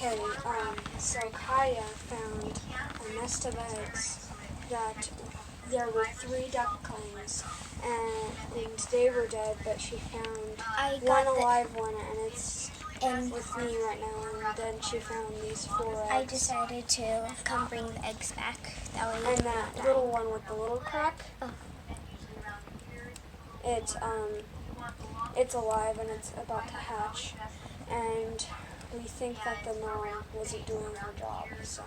Okay, so Kaya found a nest of eggs that there were 3 ducklings, and they were dead, but she found one alive one, and it's with me right now, and then she found these 4 eggs. I decided to come bring the eggs back. That way and that little one with the little crack, it's alive and it's about to hatch, and we think that the mom wasn't doing her job, so.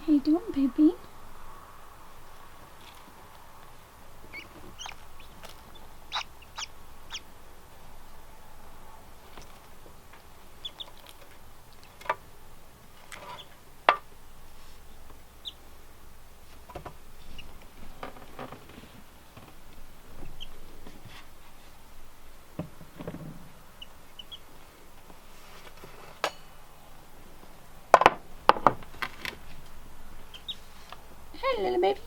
How you doing, baby? Hey, little baby.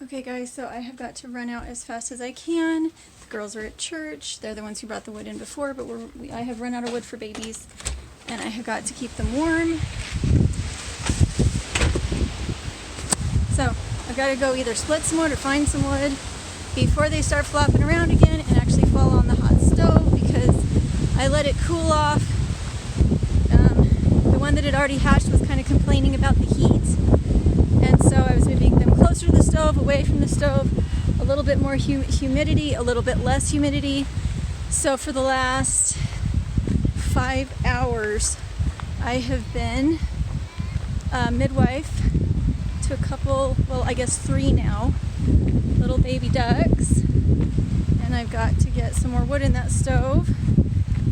Okay guys, so I have got to run out as fast as I can. The girls are at church. They're the ones who brought the wood in before, but I have run out of wood for babies, and I have got to keep them warm. So I've got to go either split some wood or find some wood before they start flopping around again and actually fall on the hot stove, because I let it cool off. The one that had already hatched was kind of complaining about the heat, and so I was moving them closer to the stove, away from the stove, a little bit more humidity, a little bit less humidity. So for the last 5 hours I have been midwife to a couple, well I guess 3 now, little baby ducks, and I've got to get some more wood in that stove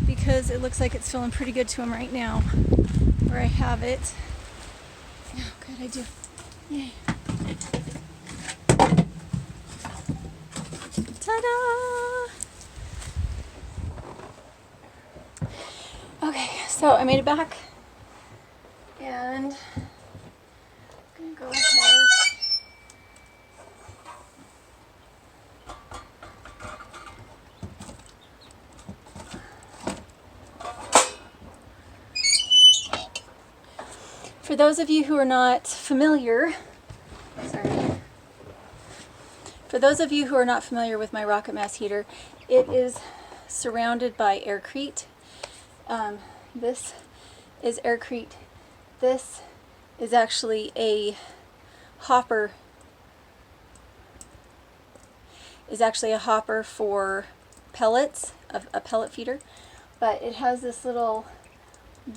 because it looks like it's feeling pretty good to them right now where I have it. Oh good, I do. Yay. Ta-da! Okay, so I made it back, and I'm gonna go ahead. For those of you who are not familiar, For those of you who are not familiar with my rocket mass heater, it is surrounded by aircrete. This is aircrete. This is actually a hopper. For pellets, a pellet feeder, but it has this little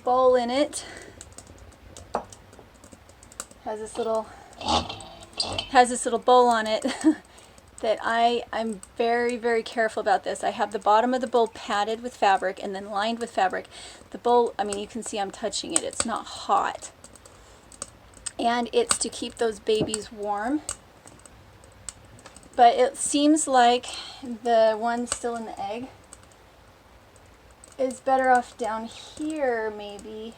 bowl in it. Has this little bowl on it that I'm very, very careful about this. I have the bottom of the bowl padded with fabric and then lined with fabric. The bowl, I mean, you can see I'm touching it. It's not hot. And it's to keep those babies warm. But it seems like the one still in the egg is better off down here, maybe,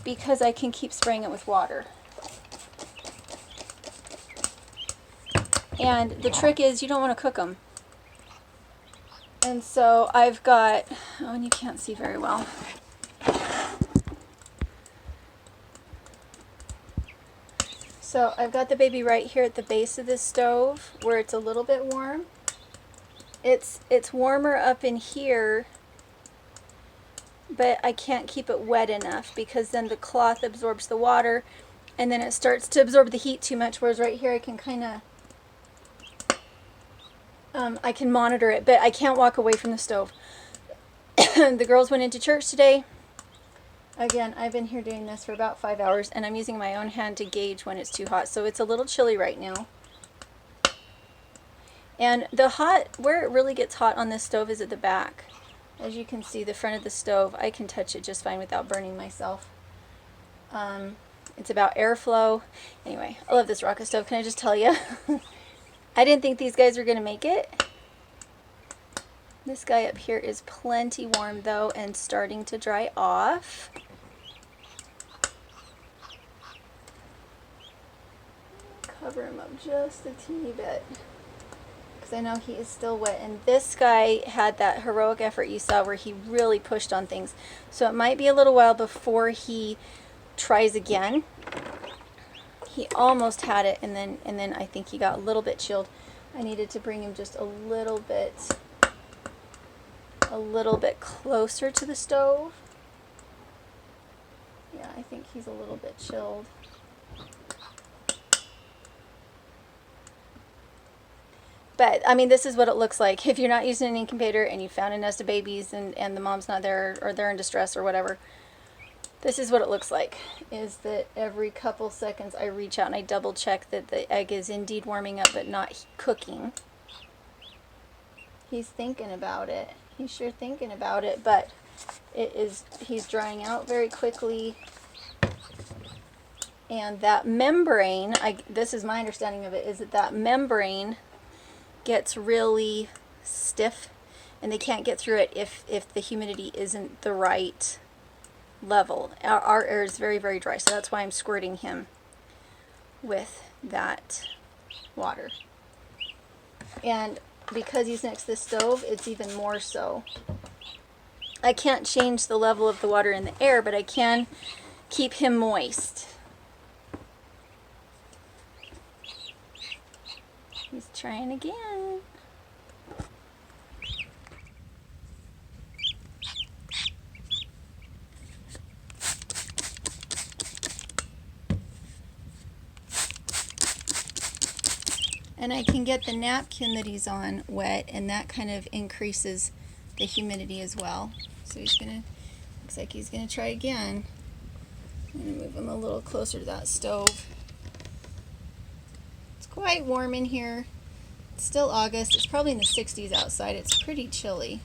because I can keep spraying it with water. And the trick is you don't want to cook them. And so I've got, oh, and you can't see very well. So I've got the baby right here at the base of this stove where it's a little bit warm. It's warmer up in here, but I can't keep it wet enough because then the cloth absorbs the water and then it starts to absorb the heat too much, whereas right here I can kind of I can monitor it, but I can't walk away from the stove. The girls went into church today. Again, I've been here doing this for about 5 hours, and I'm using my own hand to gauge when it's too hot, so it's a little chilly right now. And where it really gets hot on this stove is at the back. As you can see, the front of the stove, I can touch it just fine without burning myself. It's about airflow. Anyway, I love this rocket stove, can I just tell you? I didn't think these guys were going to make it. This guy up here is plenty warm though and starting to dry off. Cover him up just a teeny bit because I know he is still wet. And this guy had that heroic effort you saw where he really pushed on things. So it might be a little while before he tries again. He almost had it, and then I think he got a little bit chilled. I needed to bring him just a little bit closer to the stove. Yeah, I think he's a little bit chilled. But, I mean, this is what it looks like. If you're not using an incubator and you found a nest of babies and the mom's not there or they're in distress or whatever, this is what it looks like, is that every couple seconds I reach out and I double check that the egg is indeed warming up but not cooking. He's thinking about it. He's sure thinking about it, but he's drying out very quickly. And that membrane, this is my understanding of it, is that membrane gets really stiff and they can't get through it if the humidity isn't the right level. Our air is very, very dry, so that's why I'm squirting him with that water. And because he's next to the stove, it's even more so. I can't change the level of the water in the air, but I can keep him moist. He's trying again. And I can get the napkin that he's on wet, and that kind of increases the humidity as well. So he's gonna, looks like he's gonna try again. I'm gonna move him a little closer to that stove. It's quite warm in here. It's still August. It's probably in the 60s outside. It's pretty chilly.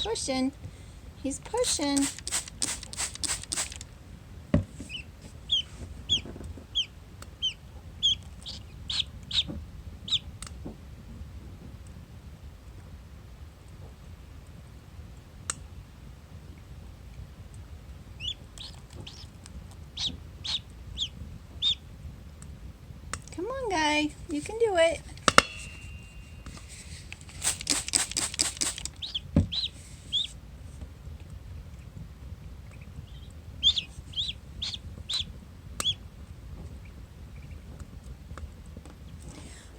Pushing. He's pushing. Come on, guy. You can do it.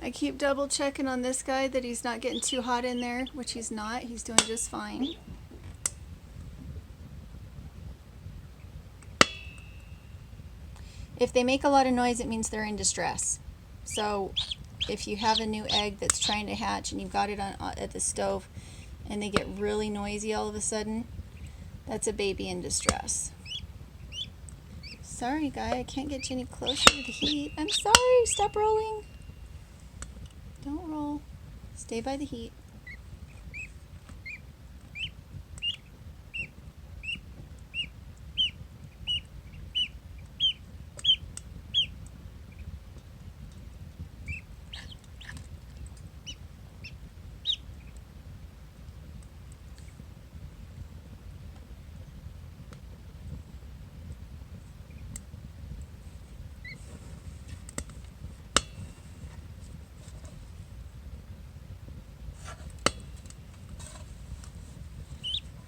I keep double checking on this guy that he's not getting too hot in there, which he's not. He's doing just fine. If they make a lot of noise, it means they're in distress. So if you have a new egg that's trying to hatch and you've got it on at the stove and they get really noisy all of a sudden, that's a baby in distress. Sorry, guy, I can't get you any closer to the heat. I'm sorry. Stop rolling. Don't roll. Stay by the heat.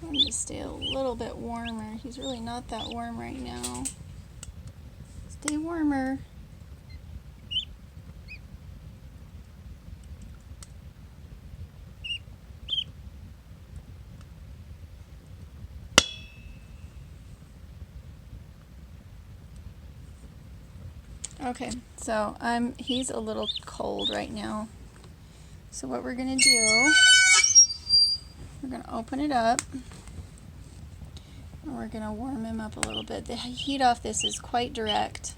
I'm going to stay a little bit warmer. He's really not that warm right now. Stay warmer. Okay, so he's a little cold right now. So what we're going to do, we're going to open it up. And we're going to warm him up a little bit. The heat off this is quite direct.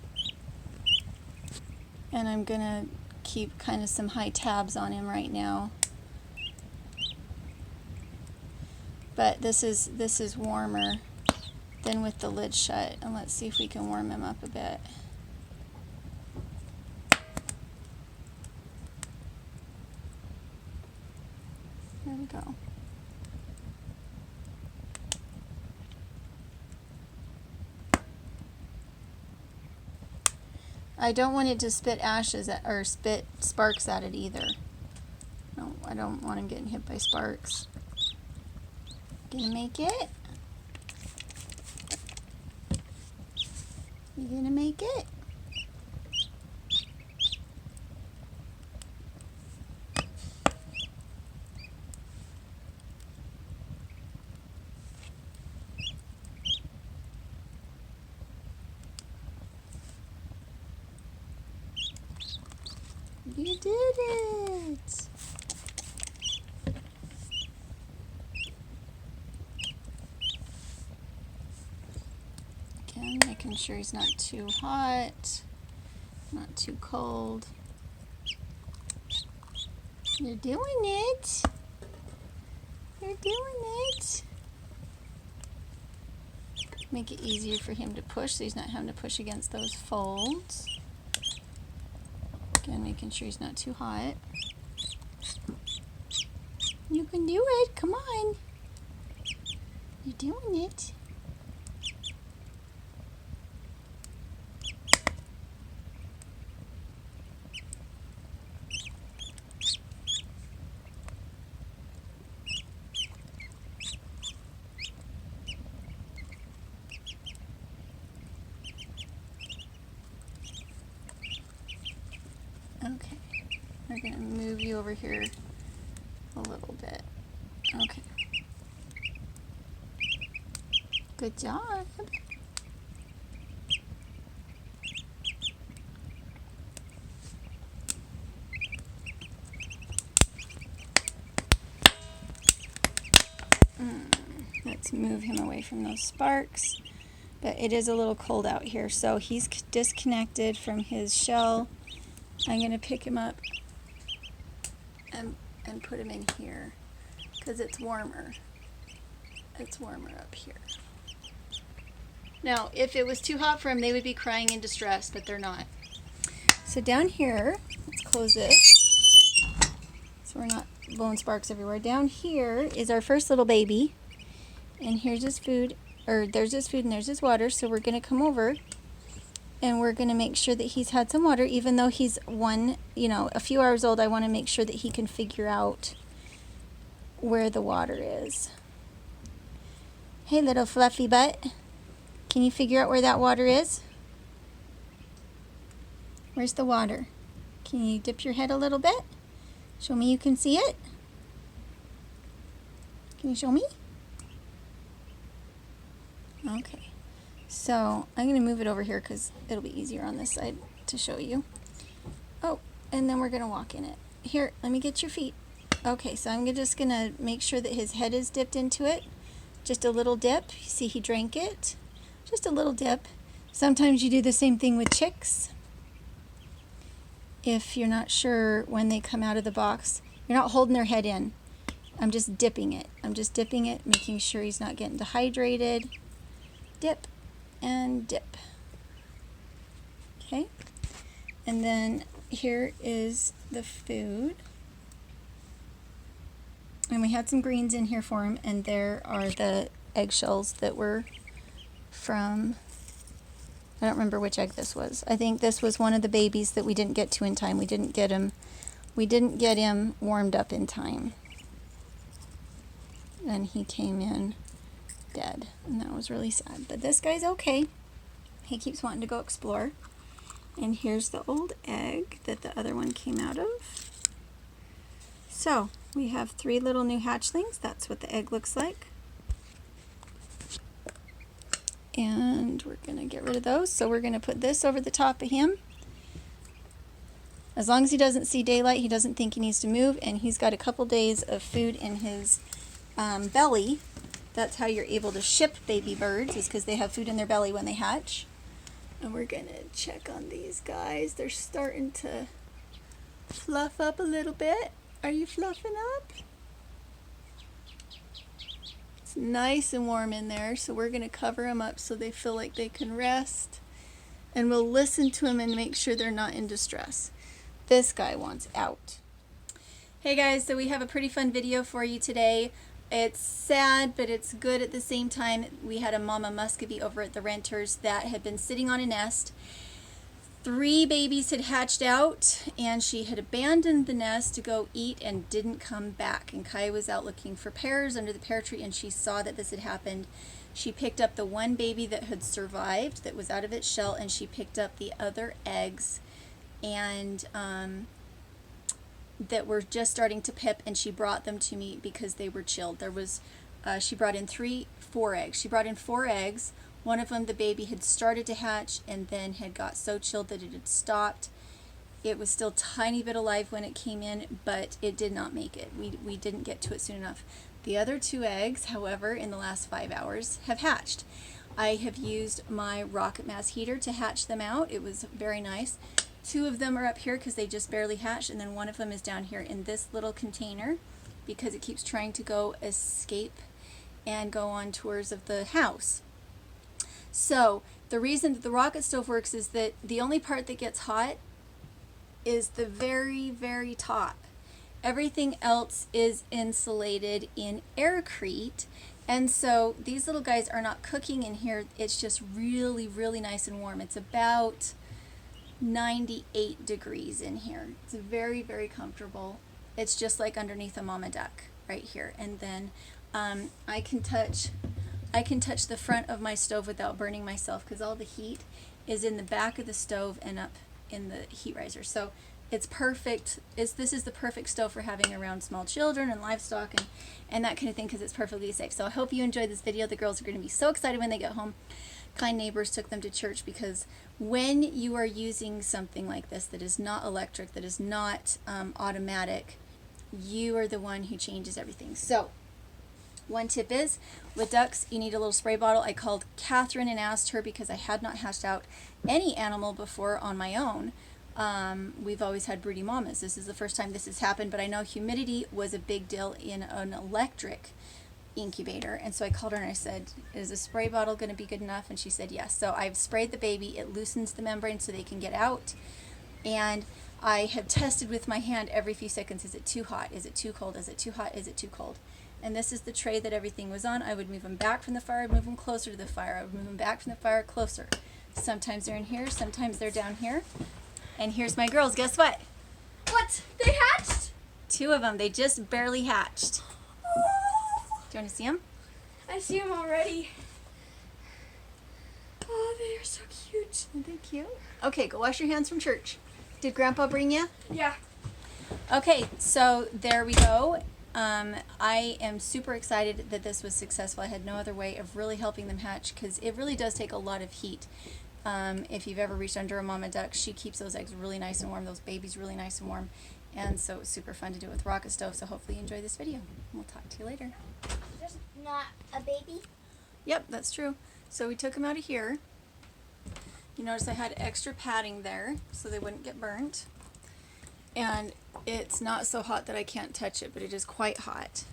And I'm going to keep kind of some high tabs on him right now. But this is warmer than with the lid shut. And let's see if we can warm him up a bit. There we go. I don't want it to spit ashes at, or spit sparks at it either. No, I don't want him getting hit by sparks. Gonna make it? You gonna make it? You did it! Again, making sure he's not too hot, not too cold. You're doing it! You're doing it! Make it easier for him to push so he's not having to push against those folds. Again, making sure he's not too hot. You can do it. Come on. You're doing it. Okay, we're going to move you over here a little bit. Okay. Good job. Let's move him away from those sparks. But it is a little cold out here, so he's disconnected from his shell. I'm going to pick him up and put him in here because it's warmer. It's warmer up here. Now, if it was too hot for them, they would be crying in distress, but they're not. So down here, let's close this so we're not blowing sparks everywhere. Down here is our first little baby, and here's his food, or there's his food and there's his water. So we're going to come over and we're going to make sure that he's had some water, even though he's a few hours old. I want to make sure that he can figure out where the water is. Hey, little fluffy butt. Can you figure out where that water is? Where's the water? Can you dip your head a little bit? Show me you can see it. Can you show me? Okay. So I'm going to move it over here because it'll be easier on this side to show you. Oh, and then we're going to walk in it. Here, let me get your feet. Okay, so I'm just going to make sure that his head is dipped into it. Just a little dip. You see he drank it. Just a little dip. Sometimes you do the same thing with chicks. If you're not sure when they come out of the box, you're not holding their head in. I'm just dipping it. I'm just dipping it, making sure he's not getting dehydrated. Dip and dip. Okay. And then here is the food. And we had some greens in here for him, and there are the eggshells that were from, I don't remember which egg this was. I think this was one of the babies that we didn't get to in time. We didn't get him warmed up in time. And he came in dead, and that was really sad. But this guy's okay. He keeps wanting to go explore. And here's the old egg that the other one came out of. So we have 3 little new hatchlings. That's what the egg looks like. And we're going to get rid of those. So we're going to put this over the top of him. As long as he doesn't see daylight, he doesn't think he needs to move, and he's got a couple days of food in his belly. That's how you're able to ship baby birds, is because they have food in their belly when they hatch. And we're going to check on these guys. They're starting to fluff up a little bit. Are you fluffing up? It's nice and warm in there, so we're going to cover them up so they feel like they can rest. And we'll listen to them and make sure they're not in distress. This guy wants out. Hey guys, so we have a pretty fun video for you today. It's sad, but it's good at the same time. We had a mama muscovy over at the Renters that had been sitting on a nest. 3 babies had hatched out, and she had abandoned the nest to go eat and didn't come back. And Kaya was out looking for pears under the pear tree, and she saw that this had happened. She picked up the one baby that had survived, that was out of its shell, and she picked up the other eggs and that were just starting to pip, and she brought them to me because they were chilled. There was, she brought in 4 eggs. She brought in 4 eggs. One of them, the baby had started to hatch and then had got so chilled that it had stopped. It was still tiny bit alive when it came in, but it did not make it. We didn't get to it soon enough. The other 2 eggs, however, in the last 5 hours have hatched. I have used my rocket mass heater to hatch them out. It was very nice. 2 of them are up here because they just barely hatched, and then one of them is down here in this little container because it keeps trying to go escape and go on tours of the house. So the reason that the rocket stove works is that the only part that gets hot is the very, very top. Everything else is insulated in aircrete, And so these little guys are not cooking in here. It's just really, really nice and warm. It's about 98 degrees in here. It's very, very comfortable. It's just like underneath a mama duck right here. And then I can touch the front of my stove without burning myself because all the heat is in the back of the stove and up in the heat riser. So it's perfect. This is the perfect stove for having around small children and livestock and that kind of thing because it's perfectly safe. So I hope you enjoyed this video. The girls are going to be so excited when they get home. Kind neighbors took them to church because when you are using something like this that is not electric, that is not automatic, you are the one who changes everything. So one tip is, with ducks, you need a little spray bottle. I called Catherine and asked her because I had not hatched out any animal before on my own. We've always had broody mamas. This is the first time this has happened, but I know humidity was a big deal in an electric incubator. And so I called her and I said, is a spray bottle going to be good enough? And she said yes. So I've sprayed the baby. It loosens the membrane so they can get out. And I have tested with my hand every few seconds. Is it too hot? Is it too cold? Is it too hot? Is it too cold? And this is the tray that everything was on. I would move them back from the fire, move them closer to the fire. I would move them back from the fire, closer. Sometimes they're in here, sometimes they're down here. And here's my girls. Guess what? What? They hatched? 2 of them. They just barely hatched. Do you want to see them? I see them already. Oh, they are so cute. Aren't they cute? Okay, go wash your hands from church. Did Grandpa bring you? Yeah. Okay, so there we go. I am super excited that this was successful. I had no other way of really helping them hatch because it really does take a lot of heat. If you've ever reached under a mama duck, she keeps those eggs really nice and warm, those babies really nice and warm. And so it's super fun to do it with rocket stove. So hopefully you enjoy this video. We'll talk to you later. There's not a baby. Yep, that's true. So we took them out of here. You notice I had extra padding there so they wouldn't get burnt. And it's not so hot that I can't touch it, but it is quite hot.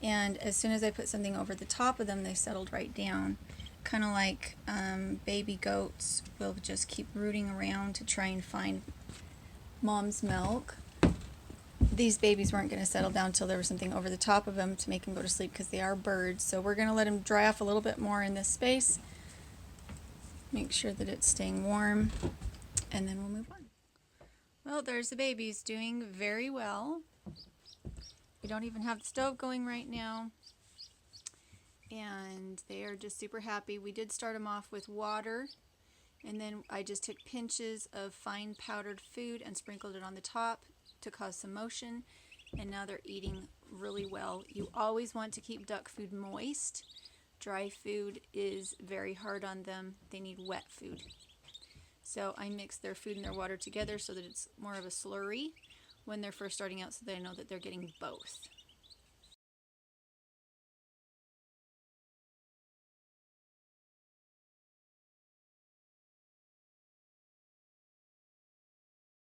And as soon as I put something over the top of them, they settled right down. Kind of like baby goats will just keep rooting around to try and find mom's milk. These babies weren't going to settle down until there was something over the top of them to make them go to sleep because they are birds. So we're going to let them dry off a little bit more in this space. Make sure that it's staying warm, and then we'll move on. Well, there's the babies doing very well. We don't even have the stove going right now. And they are just super happy. We did start them off with water. And then I just took pinches of fine powdered food and sprinkled it on the top to cause some motion. And now they're eating really well. You always want to keep duck food moist. Dry food is very hard on them. They need wet food. So I mix their food and their water together so that it's more of a slurry when they're first starting out so that I know that they're getting both.